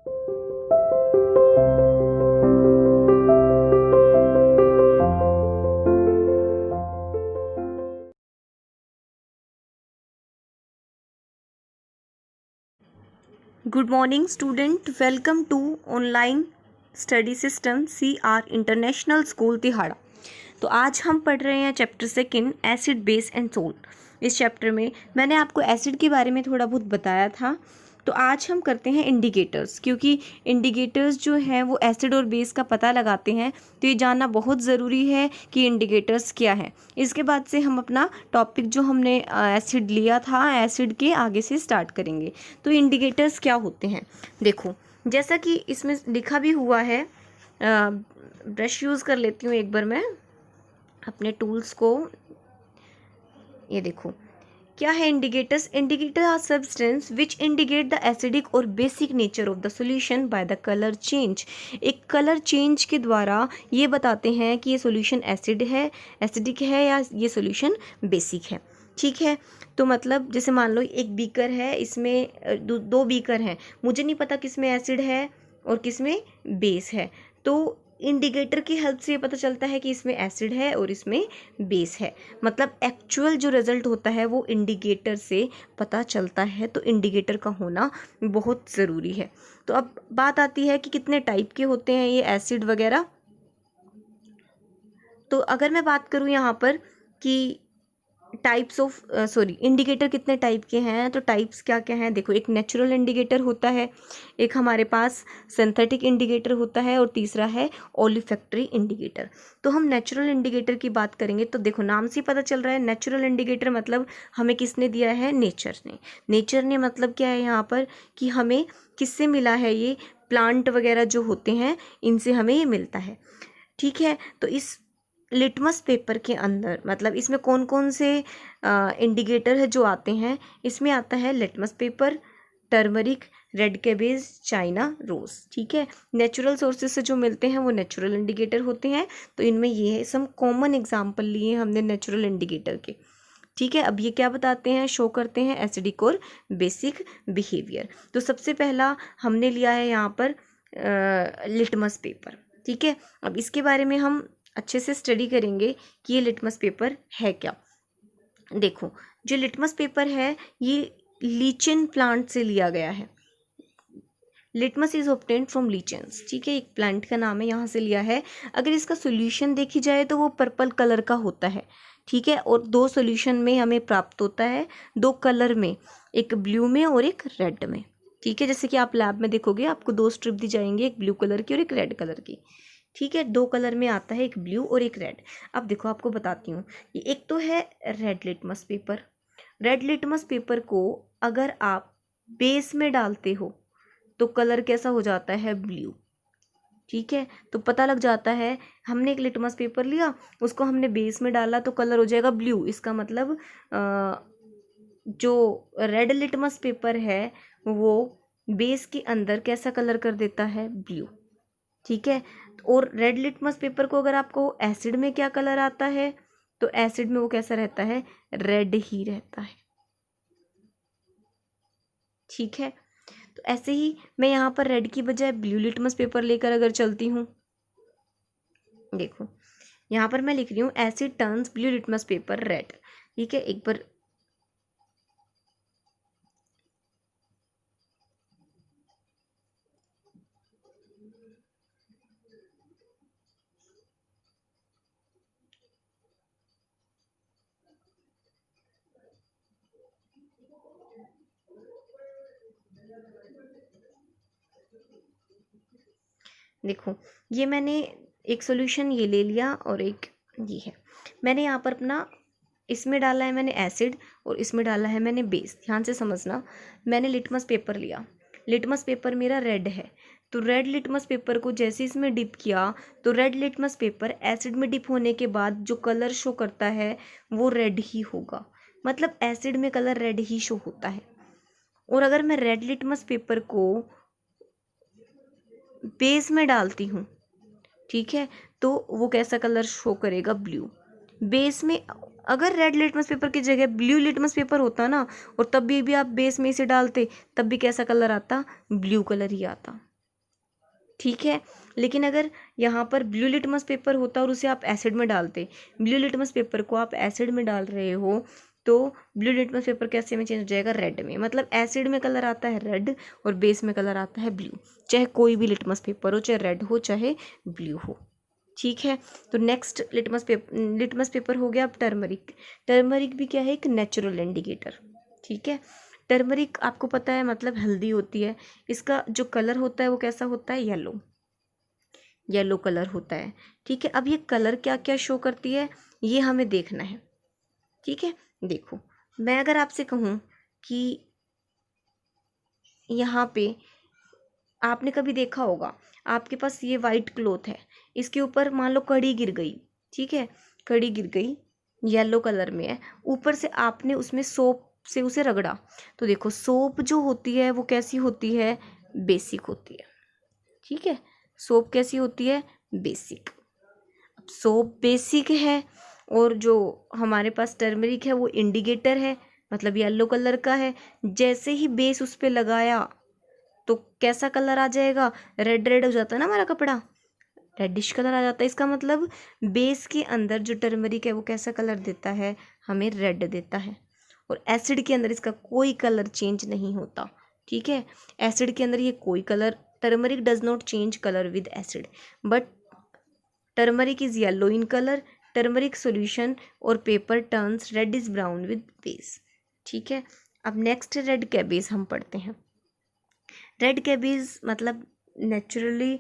Good morning student, welcome to online study system CR international school Tihara. तो आज हम पढ़ रहे हैं chapter second, acid base and salt. इस चैप्टर में मैंने आपको एसिड के बारे में थोड़ा बहुत बताया था। तो आज हम करते हैं इंडिकेटर्स, क्योंकि इंडिकेटर्स जो हैं वो एसिड और बेस का पता लगाते हैं। तो ये जानना बहुत ज़रूरी है कि इंडिकेटर्स क्या है। इसके बाद से हम अपना टॉपिक जो हमने एसिड लिया था, एसिड के आगे से स्टार्ट करेंगे। तो इंडिकेटर्स क्या होते हैं, देखो जैसा कि इसमें लिखा भी हुआ है। ब्रश यूज़ कर लेती हूँ एक बार मैं अपने टूल्स को। ये देखो क्या है indicators. Indicator are substance which indicate the acidic और basic nature of the solution by the colour change. एक कलर चेंज के द्वारा ये बताते हैं कि ये सॉल्यूशन एसिडिक है या ये सॉल्यूशन बेसिक है। ठीक है, तो मतलब जैसे मान लो एक बीकर है, इसमें दो बीकर हैं, मुझे नहीं पता किस में एसिड है और किस में बेस है। तो इंडिकेटर की हेल्प से ये पता चलता है कि इसमें एसिड है और इसमें बेस है। मतलब एक्चुअल जो रिजल्ट होता है वो इंडिकेटर से पता चलता है। तो इंडिकेटर का होना बहुत ज़रूरी है। तो अब बात आती है कि कितने टाइप के होते हैं ये एसिड वगैरह। तो अगर मैं बात करूँ यहाँ पर कि टाइप्स ऑफ इंडिकेटर कितने टाइप के हैं, तो टाइप्स क्या क्या हैं देखो। एक नेचुरल इंडिकेटर होता है, एक हमारे पास सिंथेटिक इंडिकेटर होता है और तीसरा है ओलिफैक्टरी इंडिकेटर। तो हम नेचुरल इंडिकेटर की बात करेंगे तो देखो नाम से पता चल रहा है नेचुरल इंडिकेटर मतलब हमें किसने दिया है, नेचर ने मतलब क्या है यहाँ पर कि हमें किससे मिला है, ये प्लांट वगैरह जो होते हैं इनसे हमें ये मिलता है। ठीक है, तो इस लिटमस पेपर के अंदर मतलब इसमें कौन कौन से इंडिकेटर है जो आते हैं। इसमें आता है litmus paper, turmeric, red cabbage, China rose. ठीक है, नेचुरल सोर्सेज से जो मिलते हैं वो नेचुरल इंडिकेटर होते हैं। तो इनमें ये है सम कॉमन एग्जाम्पल लिए हमने नेचुरल इंडिकेटर के। ठीक है, अब ये क्या बताते हैं, शो करते हैं एसिडिक और बेसिक बिहेवियर। तो सबसे पहला हमने लिया है यहाँ पर लिटमस पेपर। ठीक है, अब इसके बारे में हम अच्छे से स्टडी करेंगे कि ये लिटमस पेपर है क्या। देखो जो लिटमस पेपर है ये लीचन प्लांट से लिया गया है। Litmus is obtained from lichens. ठीक है, एक प्लांट का नाम है, यहाँ से लिया है। अगर इसका सोल्यूशन देखी जाए तो वो पर्पल कलर का होता है। ठीक है, और दो सोल्यूशन में हमें प्राप्त होता है, दो कलर में, एक ब्लू में और एक रेड में। ठीक है, जैसे कि आप लैब में देखोगे आपको दो स्ट्रिप दी जाएंगी, एक ब्लू कलर की और एक रेड कलर की। ठीक है, दो कलर में आता है, एक ब्लू और एक रेड। अब देखो आपको बताती हूँ, ये एक तो है red litmus paper. Red litmus paper को अगर आप बेस में डालते हो तो कलर कैसा हो जाता है, ब्लू। ठीक है, तो पता लग जाता है, हमने एक लिटमस पेपर लिया, उसको हमने बेस में डाला तो कलर हो जाएगा ब्लू। इसका मतलब जो रेड लिटमस पेपर है वो बेस के अंदर कैसा कलर कर देता है, ब्लू। ठीक है, और रेड लिटमस पेपर को अगर आपको एसिड में क्या कलर आता है तो एसिड में वो कैसा रहता है, रेड ही रहता है। ठीक है, तो ऐसे ही मैं यहाँ पर रेड की बजाय ब्लू लिटमस पेपर लेकर अगर चलती हूँ, देखो यहाँ पर मैं लिख रही हूँ asset turns blue litmus paper red. ठीक है, एक बार देखो ये मैंने एक सॉल्यूशन ये ले लिया और एक ये है। मैंने यहाँ पर अपना इसमें डाला है मैंने एसिड और इसमें डाला है मैंने बेस। ध्यान से समझना, मैंने लिटमस पेपर लिया, लिटमस पेपर मेरा रेड है, तो रेड लिटमस पेपर को जैसे इसमें डिप किया तो रेड लिटमस पेपर एसिड में डिप होने के बाद जो कलर शो करता है वो रेड ही होगा। मतलब एसिड में कलर रेड ही शो होता है। और अगर मैं रेड लिटमस पेपर को बेस में डालती हूँ, ठीक है, तो वो कैसा कलर शो करेगा, ब्लू। बेस में अगर रेड लिटमस पेपर की जगह ब्लू लिटमस पेपर होता ना और तब भी आप बेस में इसे डालते तब भी कैसा कलर आता, ब्लू कलर ही आता। ठीक है। लेकिन अगर यहाँ पर ब्लू लिटमस पेपर होता और उसे आप एसिड में डालते, ब्लू लिटमस पेपर को आप एसिड में डाल रहे हो तो ब्लू लिटमस पेपर कैसे में चेंज हो जाएगा, रेड में। मतलब एसिड में कलर आता है रेड और बेस में कलर आता है ब्लू, चाहे कोई भी लिटमस पेपर हो, चाहे रेड हो चाहे ब्लू हो। ठीक है। तो नेक्स्ट लिटमस पेपर हो गया अब टर्मरिक। टर्मरिक भी क्या है, एक नेचुरल इंडिकेटर। ठीक है। टर्मरिक आपको पता है मतलब हल्दी होती है, इसका जो कलर होता है वो कैसा होता है, येलो कलर होता है। ठीक है। अब ये कलर क्या क्या शो करती है ये हमें देखना है। ठीक है। देखो मैं अगर आपसे कहूँ कि यहाँ पे आपने कभी देखा होगा, आपके पास ये वाइट क्लॉथ है, इसके ऊपर मान लो कड़ी गिर गई। ठीक है। कड़ी गिर गई, येलो कलर में है, ऊपर से आपने उसमें सोप से उसे रगड़ा, तो देखो सोप जो होती है वो कैसी होती है, बेसिक होती है। ठीक है। सोप कैसी होती है, बेसिक। अब सोप बेसिक है और जो हमारे पास टर्मरिक है वो इंडिकेटर है, मतलब येलो कलर का है। जैसे ही बेस उस पर लगाया तो कैसा कलर आ जाएगा, रेड रेड हो जाता है ना हमारा कपड़ा, रेडिश कलर आ जाता है। इसका मतलब बेस के अंदर जो टर्मरिक है वो कैसा कलर देता है, हमें रेड देता है। और एसिड के अंदर इसका कोई कलर चेंज नहीं होता। ठीक है। एसिड के अंदर ये कोई colour, turmeric does not change colour with acid, but turmeric is yellow in colour, turmeric solution और paper turns red is brown with base. ठीक है। अब नेक्स्ट रेड कैबेज हम पढ़ते हैं। रेड कैबेज मतलब नेचुरली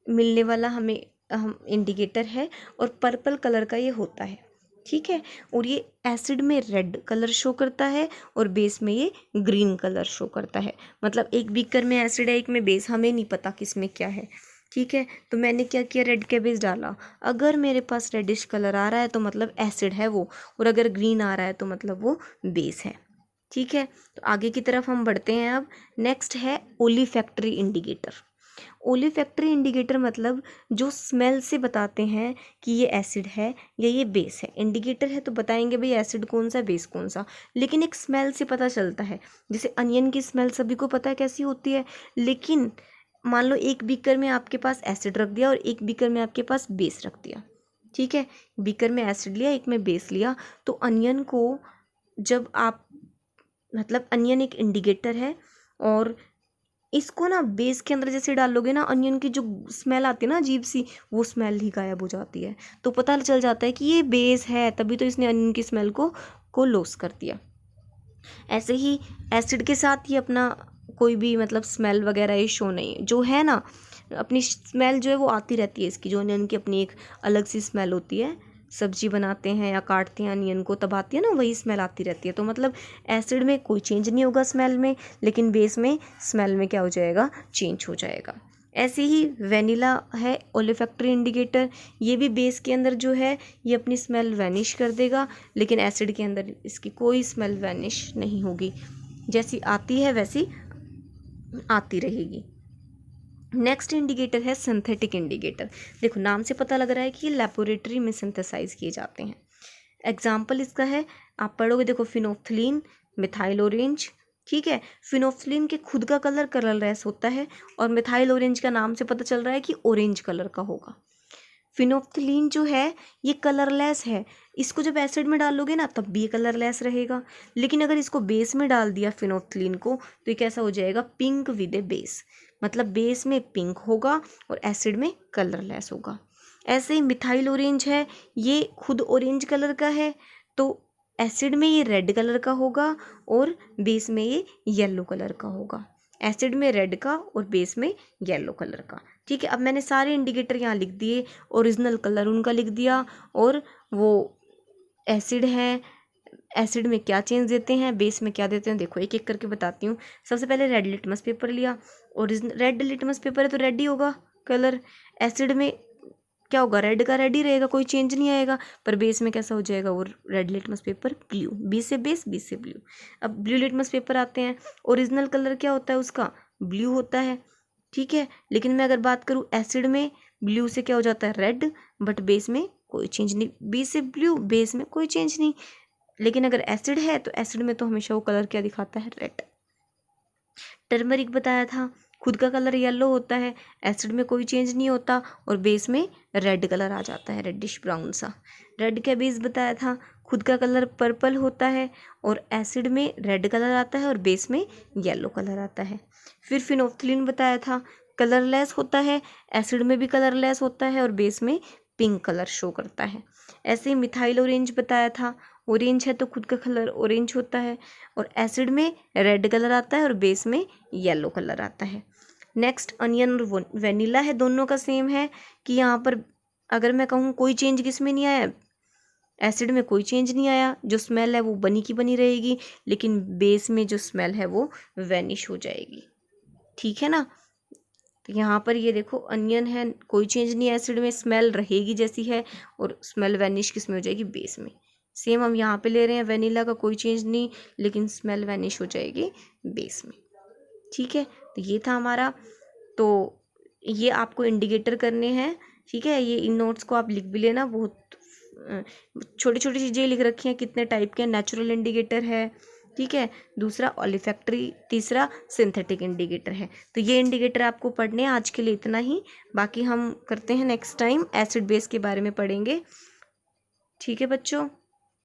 मिलने वाला हमें हम इंडिकेटर है और पर्पल कलर का ये होता है। ठीक है। और ये एसिड में रेड कलर शो करता है और बेस में ये ग्रीन कलर शो करता है। मतलब एक बीकर में एसिड है, एक में बेस, हमें नहीं पता किस में क्या है। ठीक है। तो मैंने क्या किया, रेड कैबेज डाला, अगर मेरे पास रेडिश कलर आ रहा है तो मतलब एसिड है वो, और अगर ग्रीन आ रहा है तो मतलब वो बेस है। ठीक है। तो आगे की तरफ हम बढ़ते हैं। अब नेक्स्ट है ओलिफैक्टरी इंडिकेटर। ओलिफैक्टरी इंडिकेटर मतलब जो स्मेल से बताते हैं कि ये एसिड है या ये बेस है। इंडिकेटर है तो बताएंगे भाई एसिड कौन सा बेस कौन सा, लेकिन एक स्मेल से पता चलता है। जैसे अनियन की स्मेल सभी को पता है कैसी होती है, लेकिन मान लो एक बीकर में आपके पास एसिड रख दिया और एक बीकर में आपके पास बेस रख दिया। ठीक है। बीकर में एसिड लिया, एक में बेस लिया, तो अनियन को जब आप मतलब अनियन एक इंडिकेटर है और इसको ना बेस के अंदर जैसे डालोगे ना, अनियन की जो स्मेल आती है ना अजीब सी, वो स्मेल ही गायब हो जाती है। तो पता चल जाता है कि ये बेस है, तभी तो इसने अनियन की स्मेल को लॉस कर दिया। ऐसे ही एसिड के साथ ही अपना कोई भी मतलब स्मेल वगैरह ये शो नहीं, जो है ना अपनी स्मेल जो है वो आती रहती है इसकी, जो अनियन की अपनी एक अलग सी स्मेल होती है। सब्जी बनाते हैं या काटते हैं अनियन को तब आती है ना, वही स्मेल आती रहती है। तो मतलब एसिड में कोई चेंज नहीं होगा स्मेल में, लेकिन बेस में स्मेल में क्या हो जाएगा, चेंज हो जाएगा। ऐसे ही वेनिला है ओलिफैक्टरी इंडिकेटर, ये भी बेस के अंदर जो है ये अपनी स्मेल वैनिश कर देगा, लेकिन एसिड के अंदर इसकी कोई स्मेल वैनिश नहीं होगी, जैसी आती है वैसी आती रहेगी। नेक्स्ट इंडिकेटर है सिंथेटिक इंडिकेटर। देखो नाम से पता लग रहा है कि ये लेबोरेटरी में सिंथेसाइज किए जाते हैं। एग्जाम्पल इसका है, आप पढ़ोगे देखो फिनोफ्थलीन, मिथाइल ऑरेंज। ठीक है। फिनोफ्थलीन के खुद का कलर कलरलेस होता है और मिथाइल ऑरेंज का नाम से पता चल रहा है कि ऑरेंज कलर का होगा। फिनोफ्थलीन जो है ये कलरलेस है, इसको जब एसिड में डालोगे ना तब भी ये कलरलेस रहेगा, लेकिन अगर इसको बेस में डाल दिया फिनोफ्थलीन को तो ये कैसा हो जाएगा, पिंक विद ए बेस। मतलब बेस में पिंक होगा और एसिड में कलरलेस होगा। ऐसे ही मिथाइल ऑरेंज है, ये खुद ऑरेंज कलर का है तो एसिड में ये रेड कलर का होगा और बेस में ये येलो कलर का होगा। एसिड में रेड का और बेस में येलो कलर का। ठीक है। अब मैंने सारे इंडिकेटर यहाँ लिख दिए, ओरिजिनल कलर उनका लिख दिया, और वो एसिड है, एसिड में क्या चेंज देते हैं, बेस में क्या देते हैं। देखो एक एक करके बताती हूँ। सबसे पहले रेड लिटमस पेपर लिया, ओरिजिनल रेड लिटमस पेपर है तो रेड ही होगा कलर। एसिड में क्या होगा, रेड का रेड ही रहेगा, कोई चेंज नहीं आएगा। पर बेस में कैसा हो जाएगा वो red litmus paper blue, B से बेस बी से ब्लू। अब ब्लू लिटमस पेपर आते हैं, ओरिजिनल कलर क्या होता है उसका, ब्लू होता है। ठीक है। लेकिन मैं अगर बात करूँ एसिड में, ब्लू से क्या हो जाता है रेड, बट बेस में कोई चेंज नहीं, बी से ब्लू बेस में कोई चेंज नहीं। लेकिन अगर एसिड है तो एसिड में तो हमेशा वो कलर क्या दिखाता है, रेड। टर्मरिक बताया था खुद का कलर येलो होता है, एसिड में कोई चेंज नहीं होता और बेस में रेड कलर आ जाता है, रेडिश ब्राउन सा। रेड का बेस बताया था, खुद का कलर पर्पल होता है और एसिड में रेड कलर आता है और बेस में येलो कलर आता है। फिर फिनोल्फ्थालीन बताया था, कलरलेस होता है, एसिड में भी कलरलेस होता है और बेस में पिंक कलर शो करता है। ऐसे ही मिथाइल ऑरेंज बताया था, ऑरेंज है तो खुद का कलर ऑरेंज होता है और एसिड में रेड कलर आता है और बेस में येलो कलर आता है। नेक्स्ट अनियन और वेनिला है, दोनों का सेम है कि यहाँ पर अगर मैं कहूँ कोई चेंज किस में नहीं आया, एसिड में कोई चेंज नहीं आया, जो स्मेल है वो बनी की बनी रहेगी, लेकिन बेस में जो स्मेल है वो वैनिश हो जाएगी। ठीक है ना। तो यहाँ पर ये देखो अनियन है, कोई चेंज नहीं, एसिड में स्मेल रहेगी जैसी है और स्मेल वैनिश किस में हो जाएगी, बेस में। सेम हम यहाँ पे ले रहे हैं, वेनिला का कोई चेंज नहीं लेकिन स्मेल वैनिश हो जाएगी बेस में। ठीक है, तो ये था हमारा। तो ये आपको इंडिकेटर करने हैं। ठीक है, ये इन नोट्स को आप लिख भी लेना, बहुत छोटी छोटी चीज़ें लिख रखी हैं, कितने टाइप के नेचुरल इंडिकेटर है, ठीक है, दूसरा ओलिफैक्टरी, तीसरा सिंथेटिक इंडिकेटर है। तो ये इंडिकेटर आपको पढ़ने हैं, आज के लिए इतना ही। बाकी हम करते हैं नेक्स्ट टाइम एसिड बेस के बारे में पढ़ेंगे। ठीक है बच्चों।